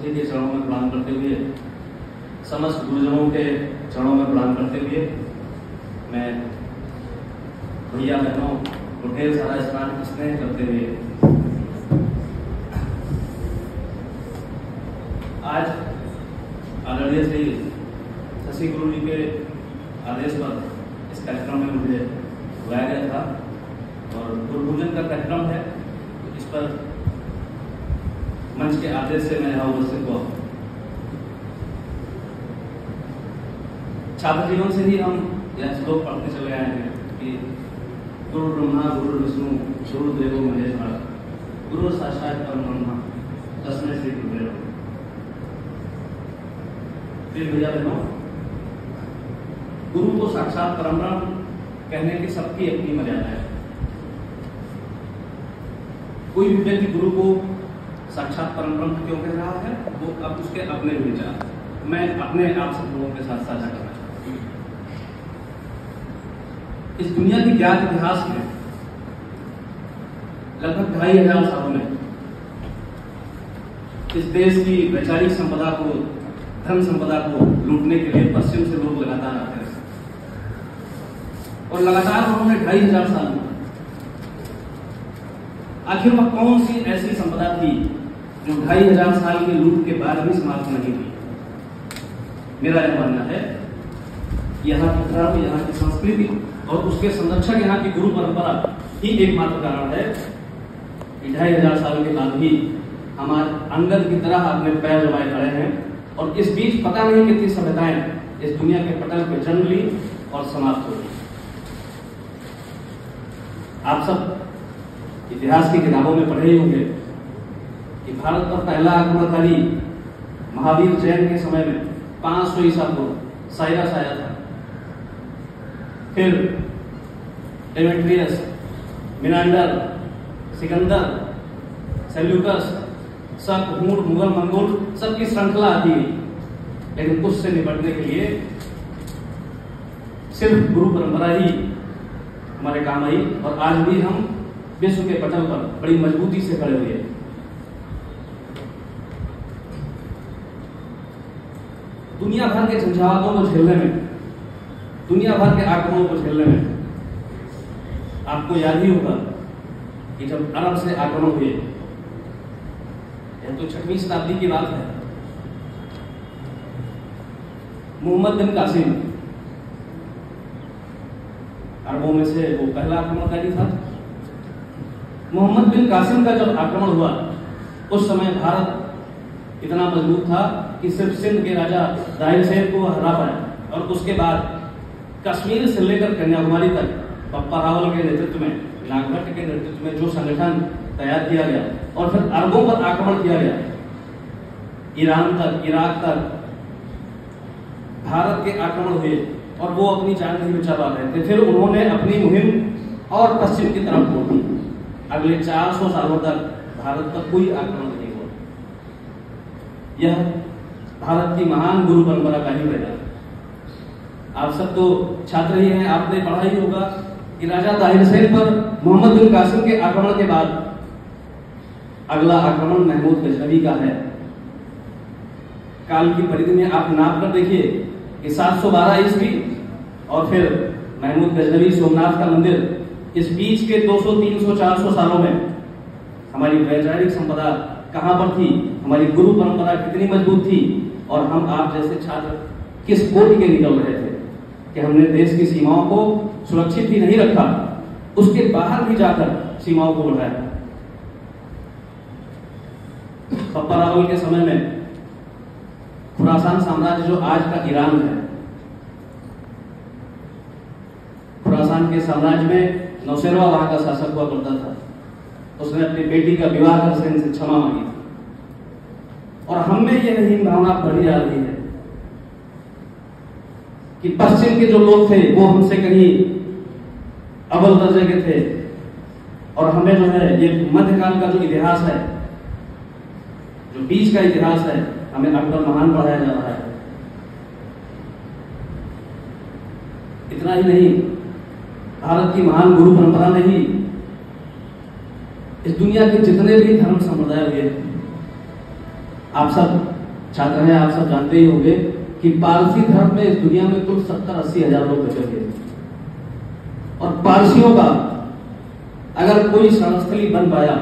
सभी के चरणों में प्रणाम करते हुए, समस्त गुरुजनों के चरणों में प्रणाम करते हुए, मैं भैया बहनों को ढेर सारा स्नान स्नेह करते हुए आज आदरणीय श्री शशि गुरु जी के आदेश पर इस कार्यक्रम में मुझे बुलाया गया था और गुरु पूजन का कार्यक्रम है। इस पर मंच के आदेश से मैं यहाँ उपस्थित हुआ। छात्र जीवन से ही हम यह श्लोक पढ़ते चले आए हैं कि गुरु ब्रह्मा गुरु विष्णु गुरु देवो महेश्वर गुरु साक्षात परब्रह्म तस्मै श्री गुरुवे नमः। फिर भैया बहनों, गुरु को साक्षात परब्रह्म कहने की सबकी अपनी मर्यादा है। कोई भी व्यक्ति गुरु को साक्षात परब्रह्म क्यों कह रहा है, वो अब उसके अपने विचार मैं अपने आप सब लोगों के साथ साझा करना चाहता हूं। इस दुनिया की ज्ञात इतिहास में लगभग 2500 सालों में इस देश की वैचारिक संपदा को, धन संपदा को लूटने के लिए पश्चिम से लोग लगातार आते हैं और लगातार उन्होंने 2500 साल में आखिर वह कौन सी ऐसी संपदा थी जो 2500 साल की लूट के बाद भी समाप्त नहीं हुई। मेरा यह मानना है यहाँ की धर्म, यहाँ की संस्कृति और उसके संरक्षक यहाँ की गुरु परंपरा ही एकमात्र कारण है कि 2500 साल के बाद भी हमारे अंगद की तरह अपने पैर जमाए खड़े हैं और इस बीच पता नहीं कितनी सभ्यताएं इस दुनिया के पटल पर जन्म ली और समाप्त हो गई। आप सब इतिहास की किताबों में पढ़े ही होंगे कि भारत पर पहला आक्रमणकारी महावीर जैन के समय में 500 ईसा पूर्व साइरस आया था। फिर डेमेट्रियस, मिनांडर, सिकंदर, सेल्यूकस, शक, हूण, मुगल, मंगोल सबकी श्रृंखला आती है। लेकिन उससे निपटने के लिए सिर्फ गुरु परंपरा ही हमारे काम आई और आज भी हम विश्व के पटल पर बड़ी मजबूती से खड़े हुए हैं। दुनिया भर के झंझावातों को झेलने में, दुनिया भर के आक्रमणों को झेलने में आपको याद ही होगा कि जब अरब से आक्रमण हुए, यह तो 6वीं शताब्दी की बात है, मोहम्मद बिन कासिम अरबों में से वो पहला आक्रमणकारी था। मोहम्मद बिन कासिम का जब आक्रमण हुआ उस समय भारत इतना मजबूत था कि सिर्फ सिंध के राजा दाहिर शेर को हरा पाया और उसके बाद कश्मीर से लेकर कन्याकुमारी तक बप्पा रावल के नेतृत्व में, नागभट्ट के नेतृत्व में जो संगठन तैयार किया गया और फिर अरबों पर आक्रमण किया गया, ईरान तक, इराक तक भारत के आक्रमण हुए और वो अपनी जान नहीं बचा पा रहे थे। फिर उन्होंने अपनी मुहिम और पश्चिम की तरफ मोड़ दी। अगले 400 सालों तक भारत पर कोई आक्रमण नहीं हुआ। यह भारत की महान गुरु परंपरा का ही परिणाम। आप सब तो छात्र ही हैं, आपने पढ़ा ही होगा कि राजा दाहिर शेर पर मोहम्मद बिन कासिम के आक्रमण के बाद अगला आक्रमण महमूद गजनवी का है। काल की परिधि में आप नाप कर देखिए कि 712 ईस्वी और फिर महमूद गजनवी सोमनाथ का मंदिर, इस बीच के 200, 300, 400 सालों में हमारी वैचारिक संपदा कहां पर थी, हमारी गुरु परंपरा कितनी मजबूत थी और हम आप जैसे छात्र किस कोटि के निकल रहे थे कि हमने देश की सीमाओं को सुरक्षित ही नहीं रखा, उसके बाहर भी जाकर सीमाओं को बढ़ाया। बप्पा रावल के समय में खुरासान साम्राज्य जो आज का ईरान है, खुरासान के साम्राज्य में नौशेरवा वहां का शासक हुआ करता था। उसने अपनी बेटी का विवाह कर से क्षमा मांगी और हम में यह हीन भावना बढ़ी जा रही है कि पश्चिम के जो लोग थे वो हमसे कहीं अव्वल दर्जे के थे और हमें जो है ये मध्यकाल का जो इतिहास है, जो बीच का इतिहास है, हमें अकबर महान पढ़ाया जा रहा है। इतना ही नहीं, भारत की महान गुरु परंपरा ने ही इस दुनिया के जितने भी धर्म संप्रदाय हुए आप सब छात्र हैं, आप सब जानते ही होंगे कि पारसी धर्म में इस दुनिया में कुल 70-80 हजार लोग बचे हुए हैं। और पारसियों का अगर कोई शरणस्थली बन पाया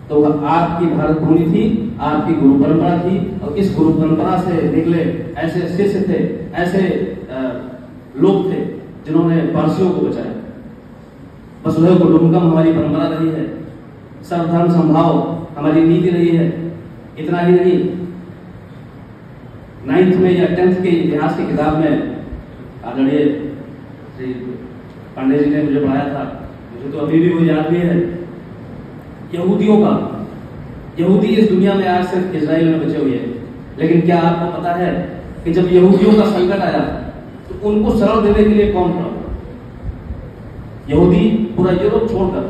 तो वह आपकी भारत भूमि थी, आपकी गुरु परंपरा थी। और इस गुरु परंपरा से निकले ऐसे शिष्य थे, ऐसे लोग थे जिन्होंने पारसियों को बचाया। वसुधैव कुटुंबकम हमारी परंपरा रही है, सर्वधर्म समभाव हमारी नीति रही है। इतना ही नहीं, 9th में या 10th के इतिहास की किताब में आदरणीय श्री पांडे जी ने मुझे पढ़ाया था, मुझे तो अभी भी वो याद भी है। यहूदी इस दुनिया में आज सिर्फ इजराइल में बचे हुए हैं, लेकिन क्या आपको पता है कि जब यहूदियों का संकट आया तो उनको शरण देने के लिए कौन खड़ा? यहूदी पूरा यूरोप छोड़कर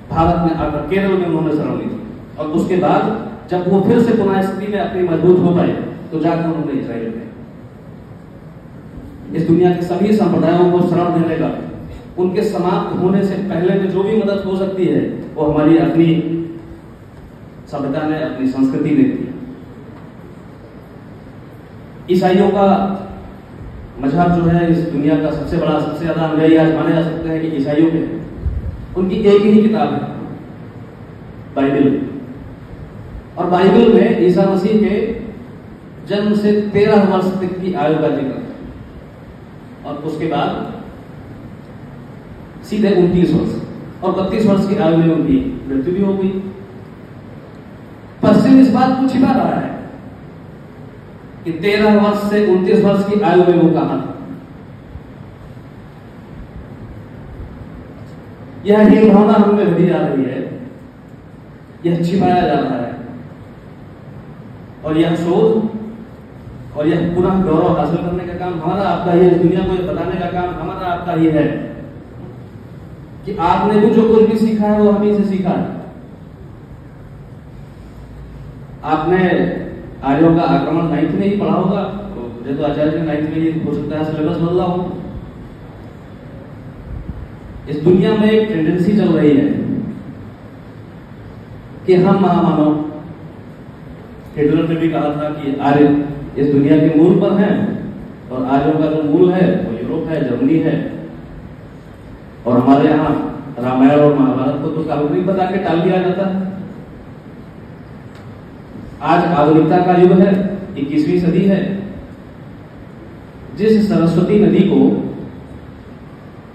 भारत में आकर केरल में उन्होंने शरण ली थी। और उसके बाद जब वो फिर से पुनः स्थिति में अपनी मजबूत हो पाए तो जाकर उन्होंने इजराइल में इस दुनिया के सभी संप्रदायों को शरण देने का, उनके समाप्त होने से पहले में जो भी मदद हो सकती है वो हमारी अपनी सभ्यता ने, अपनी संस्कृति ने की। ईसाइयों का मजहब जो है इस दुनिया का सबसे बड़ा, सबसे ज्यादा अनुयायी आज माने जा सकते हैं कि ईसाइयों के। उनकी एक ही किताब है, बाइबल। और बाइबल में ईसा मसीह के जन्म से 13 वर्ष तक की आयु का जिक्र है और उसके बाद सीधे 29 वर्ष और 32 वर्ष की आयु में उनकी मृत्यु भी हो गई। पश्चिम इस बात को छिपा रहा है कि 13 वर्ष से 29 वर्ष की आयु में वो कहां था। यह हीन भावना हमें भरी जा रही है, यह छिपाया जा रहा है। और यह शोध और यह पुनः गौरव हासिल करने का काम हमारा आपका ही है। इस दुनिया को यह बताने का काम हमारा आपका ही है कि आपने भी जो कुछ भी सीखा है वो हमें से सीखा है। आपने आर्यों का आक्रमण 9th में ही पढ़ा होगा, तो मुझे तो आचार्य ने 9th में ही हो सकता है सिलेबस बदला हो। इस दुनिया में एक टेंडेंसी चल रही है कि हम महामानव, हिटलर ने भी कहा था कि आर्य इस दुनिया के मूल पर हैं और आर्यों का जो मूल है वो यूरोप है, जर्मनी है। और हमारे यहाँ रामायण और महाभारत को तो काल्पनिक बता के टाल दिया जाता है। आज आधुनिकता का युग है, 21वीं सदी है। जिस सरस्वती नदी को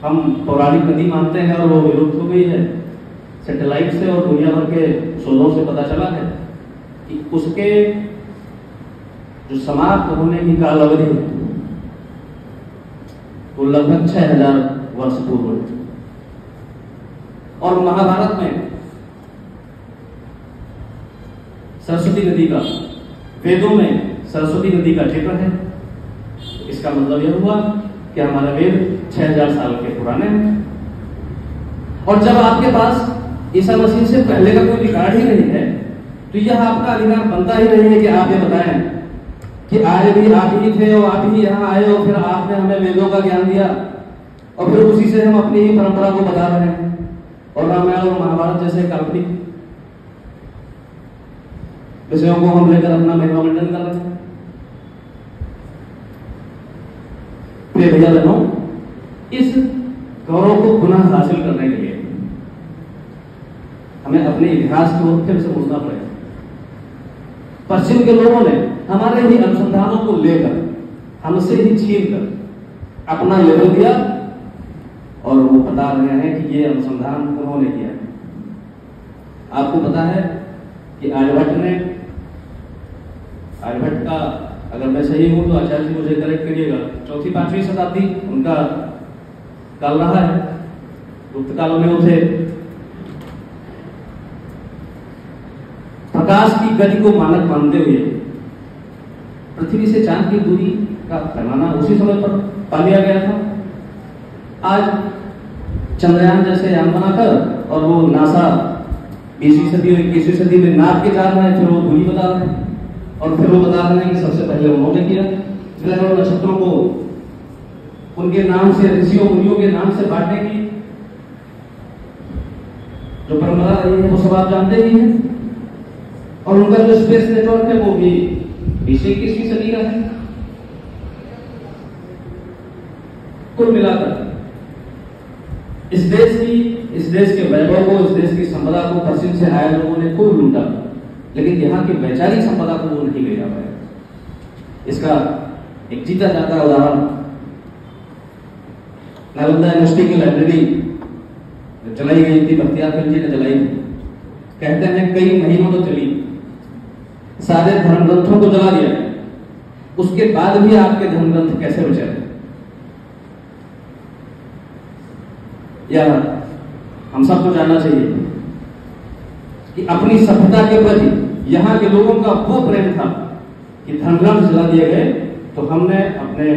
हम पौराणिक नदी मानते हैं और वो विलुप्त हो गई है, सैटेलाइट से और दुनिया भर के शोधों से पता चला है कि उसके जो समाप्त होने की काल अवधि वो लगभग 6000 वर्ष पूर्व है। और महाभारत में सरस्वती नदी का, वेदों में सरस्वती नदी का जिक्र है। इसका मतलब यह हुआ कि हमारे वेद 6000 साल के पुराने हैं। और जब आपके पास ईसा मसीह से पहले का कोई रिकॉर्ड ही नहीं है तो यह आपका अधिकार बनता ही नहीं है कि आप ये बताएं कि आर्य भी आप ही थे और आप ही यहाँ आए और फिर आपने हमें वेदों का ज्ञान दिया और फिर उसी से हम अपनी ही परंपरा को बता रहे हैं और रामायण और महाभारत जैसे काल्पनिक विषयों को हम लेकर अपना महिमा मंडन कर रहे हैं। प्रिय भैया बहनों, इस गौरव को पुनः हासिल करने के लिए हमें अपने इतिहास की ओर फिर से मुड़ना पड़ेगा। पश्चिम के लोगों ने हमारे ही अनुसंधानों को लेकर, हमसे ही छीन कर अपना लेबल दिया और वो बता रहे हैं कि ये अनुसंधान उन्होंने किया है। आपको पता है कि आर्यभट्ट का, अगर मैं सही हूं तो आचार्य जी मुझे करेक्ट करिएगा, 4वीं-5वीं शताब्दी उनका काल रहा है। गुप्त कालों में उसे प्रकाश की गति को मानक मानते हुए पृथ्वी से चांद की दूरी का पैमाना उसी समय पर पा लिया गया था। आज चंद्रयान जैसे यान बनाकर और वो नासा 20वीं सदी और 21वीं सदी में नाप के जा रहे हैं, फिर वो दूरी बता रहे हैं और फिर वो बता रहे हैं कि सबसे पहले उन्होंने किया। ग्रह और नक्षत्रों को उनके नाम से, ऋषियों मुनियों के नाम से बांटने की जो परंपरा रही है वो सब आप जानते ही हैं। और उनका जो स्पेस नेटवर्क है वो भी 20-21वीं सदी का है। कुल मिलाकर इस देश के वैभव को, इस देश की संपदा को पश्चिम से आए लोगों ने खूब लूटा, लेकिन यहाँ की वैचारिक संपदा को वो नहीं ले जा पाए। इसका एक जीता जाता उदाहरण नालंदा यूनिवर्सिटी की लाइब्रेरी चलाई गई थी, बख्तियार खिलजी ने चलाई। कहते हैं कई महीनों तो चली, सारे धर्म ग्रंथों को जला दिया, उसके बाद भी आपके धर्म ग्रंथ कैसे बचे रहे? या हम सबको जानना चाहिए कि अपनी सभ्यता के प्रति यहाँ के लोगों का वो प्रेम था कि धर्म ग्रंथ जला दिए गए, तो हमने अपने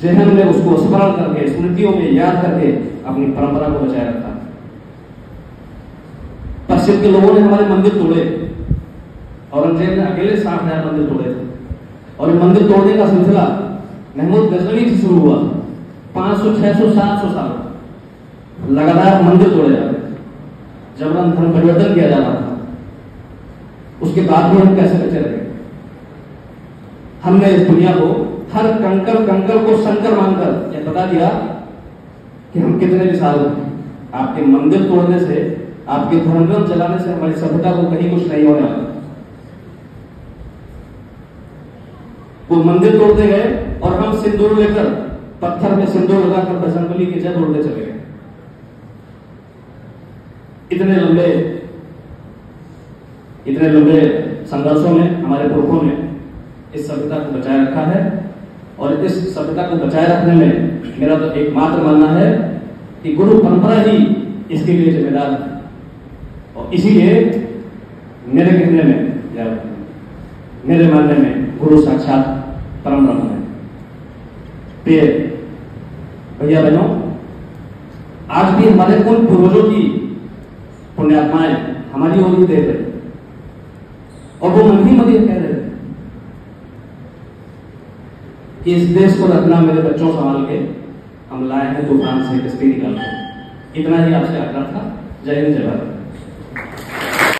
जहन में उसको स्मरण करके, स्मृतियों में याद करके अपनी परंपरा को बचाए रखा। पश्चिम के लोगों ने हमारे मंदिर तोड़े, औरंगजेब ने अकेले 60,000 मंदिर तोड़े थे, और ये मंदिर तोड़ने का सिलसिला महमूद गजनवी से शुरू हुआ। 500, 600, 700 साल लगातार मंदिर तोड़े जा रहे थे, जबरन धर्म परिवर्तन किया जा रहा था। उसके बाद भी हम कैसे बचे रहे? हमने इस दुनिया को हर कंकर को शंकर मानकर यह बता दिया कि हम कितने विशाल हैं। आपके मंदिर तोड़ने से, आपके धर्मग्रंथ जलाने से हमारी सभ्यता को कहीं कुछ नहीं होने वाला। वो मंदिर तोड़ते गए और हम सिंदूर लेकर, पत्थर में सिंदूर लगाकर बजरंगबली की जय बोलते चले गए। इतने लंबे संघर्षों में हमारे पुरखों ने इस सभ्यता को बचाए रखा है, और इस सभ्यता को बचाए रखने में मेरा तो एकमात्र मानना है कि गुरु परंपरा ही इसके लिए जिम्मेदार है। और इसीलिए मेरे कहने में या मेरे मानने में गुरु साक्षात परम ब्रह्म है। प्रिय भैया बहनों, आज भी हमारे उन पूर्वजों की पुण्यात्माएं हमारी ओर ही देख रहे, और वो मन ही कह रहे थे कि इस देश को रखना मेरे बच्चों संभाल के, हम लाए हैं तूफान से किसके निकाल के। इतना ही आपसे आग्रह था। जय हिंद, जय भारत।